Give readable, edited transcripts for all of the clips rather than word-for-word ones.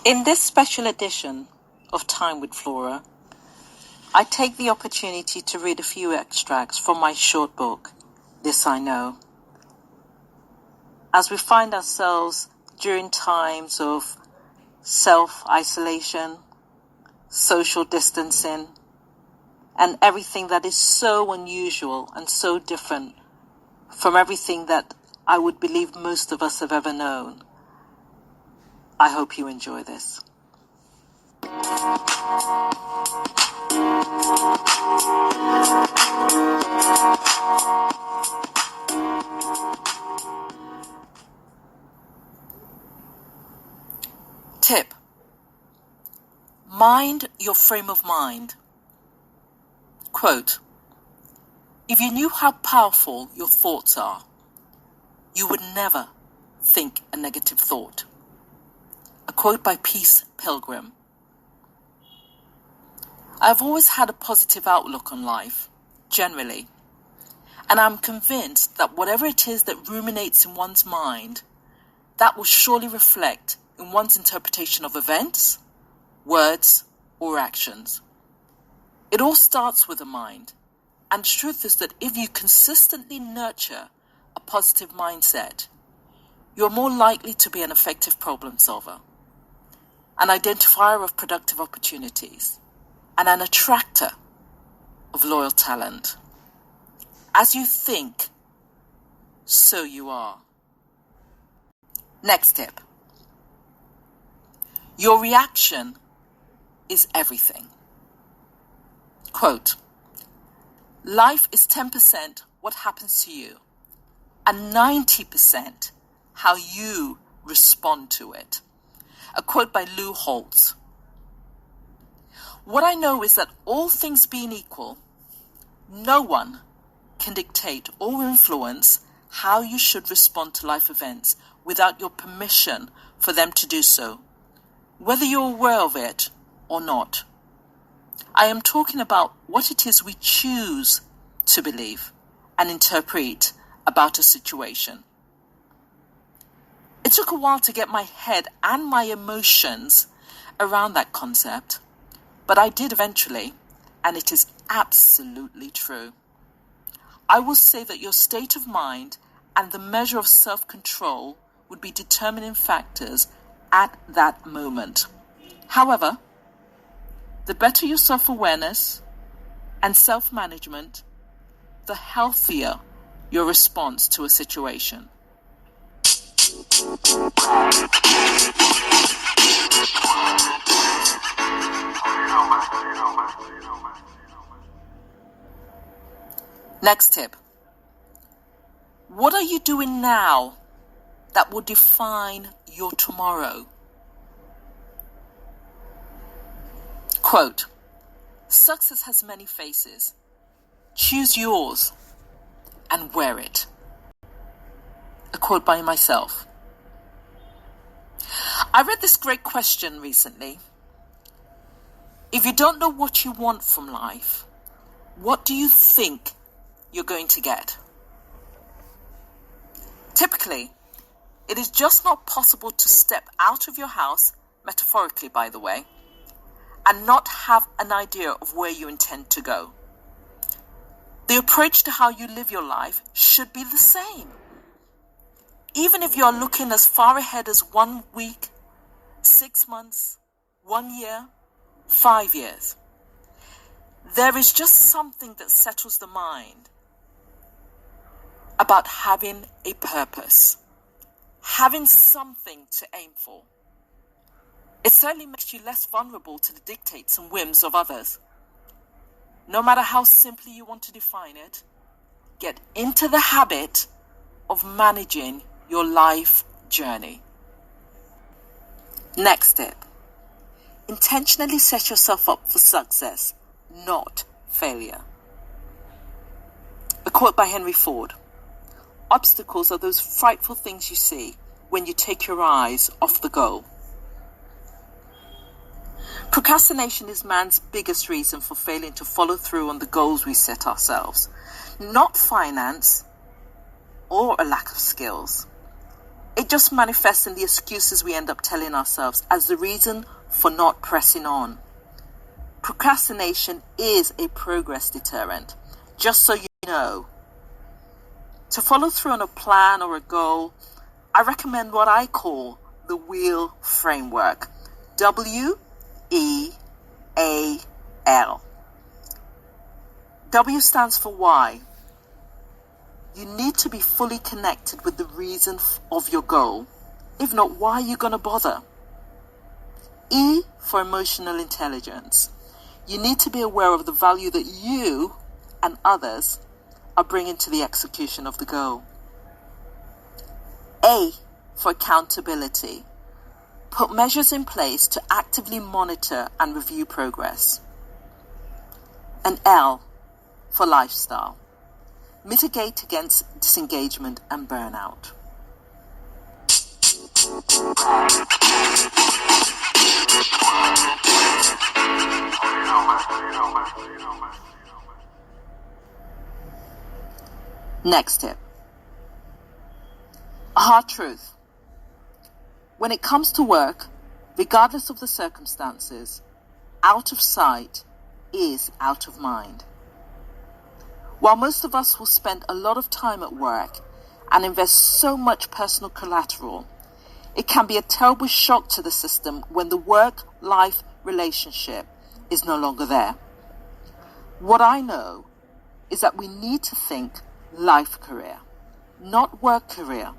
In this special edition of Time with Flora, I take the opportunity to read a few extracts from my short book, This I Know. As we find ourselves during times of self-isolation, social distancing, and everything that is so unusual and so different from everything that I would believe most of us have ever known, I hope you enjoy this. Tip: mind your frame of mind. Quote: if you knew how powerful your thoughts are, you would never think a negative thought. A quote by Peace Pilgrim. I've always had a positive outlook on life, generally, and I'm convinced that whatever it is that ruminates in one's mind, that will surely reflect in one's interpretation of events, words, or actions. It all starts with the mind, and the truth is that if you consistently nurture a positive mindset, you're more likely to be an effective problem solver, an identifier of productive opportunities, and an attractor of loyal talent. As you think, so you are. Next tip: your reaction is everything. Quote: life is 10% what happens to you, and 90% how you respond to it. A quote by Lou Holtz. What I know is that all things being equal, no one can dictate or influence how you should respond to life events without your permission for them to do so, whether you're aware of it or not. I am talking about what it is we choose to believe and interpret about a situation. It took a while to get my head and my emotions around that concept, but I did eventually, and it is absolutely true. I will say that your state of mind and the measure of self-control would be determining factors at that moment. However, the better your self-awareness and self-management, the healthier your response to a situation. Next tip: what are you doing now that will define your tomorrow? Quote: success has many faces. Choose yours and wear it. A quote by myself. I read this great question recently. If you don't know what you want from life, what do you think you're going to get? Typically, it is just not possible to step out of your house, metaphorically by the way, and not have an idea of where you intend to go. The approach to how you live your life should be the same. Even if you are looking as far ahead as 1 week, 6 months, 1 year, 5 years, there is just something that settles the mind about having a purpose, having something to aim for. It certainly makes you less vulnerable to the dictates and whims of others. No matter how simply you want to define it, get into the habit of managing your life journey. Next tip: intentionally set yourself up for success, not failure. A quote by Henry Ford. Obstacles are those frightful things you see when you take your eyes off the goal. Procrastination is man's biggest reason for failing to follow through on the goals we set ourselves. Not finance or a lack of skills, It just manifests in the excuses we end up telling ourselves as the reason for not pressing on. Procrastination is a progress deterrent, just so you know. To follow through on a plan or a goal, I recommend what I call the wheel framework. WEAL. W stands for why. You need to be fully connected with the reason of your goal. If not, why are you going to bother? E for emotional intelligence. You need to be aware of the value that you and others are bringing to the execution of the goal. A for accountability. Put measures in place to actively monitor and review progress. And L for lifestyle. Mitigate against disengagement and burnout. Next tip. A hard truth. When it comes to work, regardless of the circumstances, out of sight is out of mind. While most of us will spend a lot of time at work and invest so much personal collateral, it can be a terrible shock to the system when the work-life relationship is no longer there. What I know is that we need to think life career, not work career.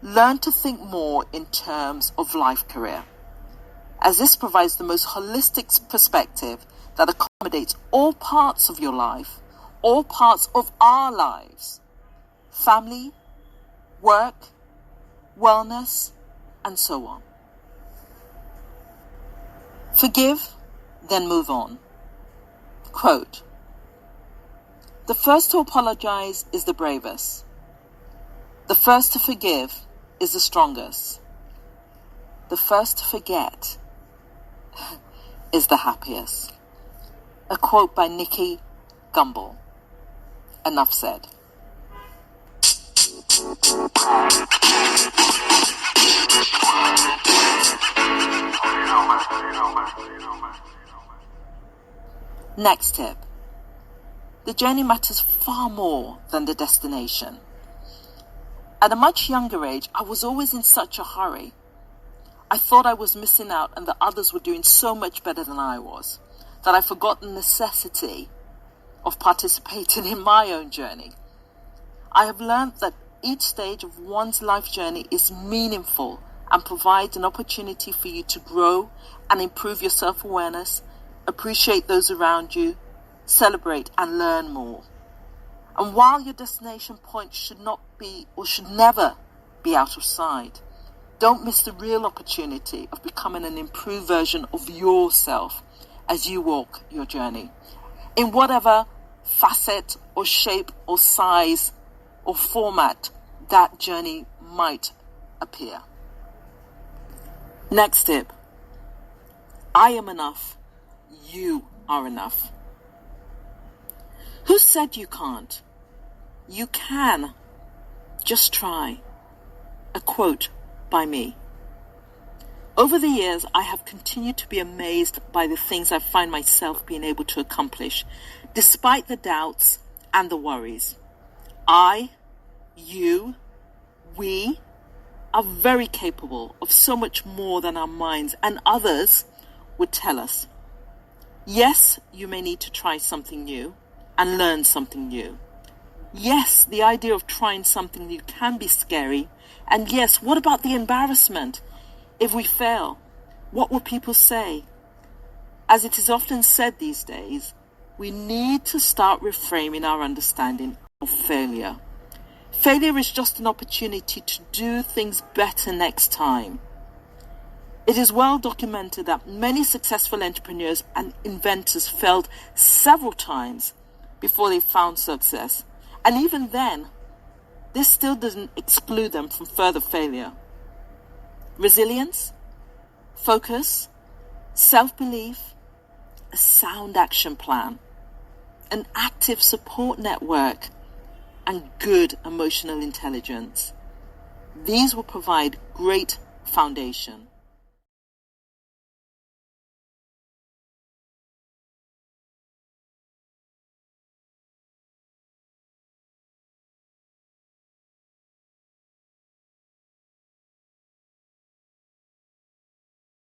Learn to think more in terms of life career, as this provides the most holistic perspective that accommodates all parts of your life, all parts of our lives: family, work, wellness, and so on. Forgive, then move on. Quote, "The first to apologize is the bravest. The first to forgive is the strongest. The first to forget is the happiest." A quote by Nikki Gumbel. Enough said. Next tip. The journey matters far more than the destination. At a much younger age, I was always in such a hurry. I thought I was missing out and that others were doing so much better than I was, that I forgot the necessity of participating in my own journey. I have learned that each stage of one's life journey is meaningful and provides an opportunity for you to grow and improve your self-awareness, appreciate those around you, celebrate and learn more. And while your destination point should not be or should never be out of sight, don't miss the real opportunity of becoming an improved version of yourself as you walk your journey, in whatever facet or shape or size or format that journey might appear. Next tip. I am enough. You are enough. Who said you can't? You can. Just try. A quote by me. Over the years, I have continued to be amazed by the things I find myself being able to accomplish, despite the doubts and the worries. I, you, we are very capable of so much more than our minds and others would tell us. Yes, you may need to try something new and learn something new. Yes, the idea of trying something new can be scary. And yes, what about the embarrassment? If we fail, what will people say? As it is often said these days, we need to start reframing our understanding of failure. Failure is just an opportunity to do things better next time. It is well documented that many successful entrepreneurs and inventors failed several times before they found success. And even then, this still doesn't exclude them from further failure. Resilience, focus, self-belief, a sound action plan, an active support network, and good emotional intelligence. These will provide great foundation.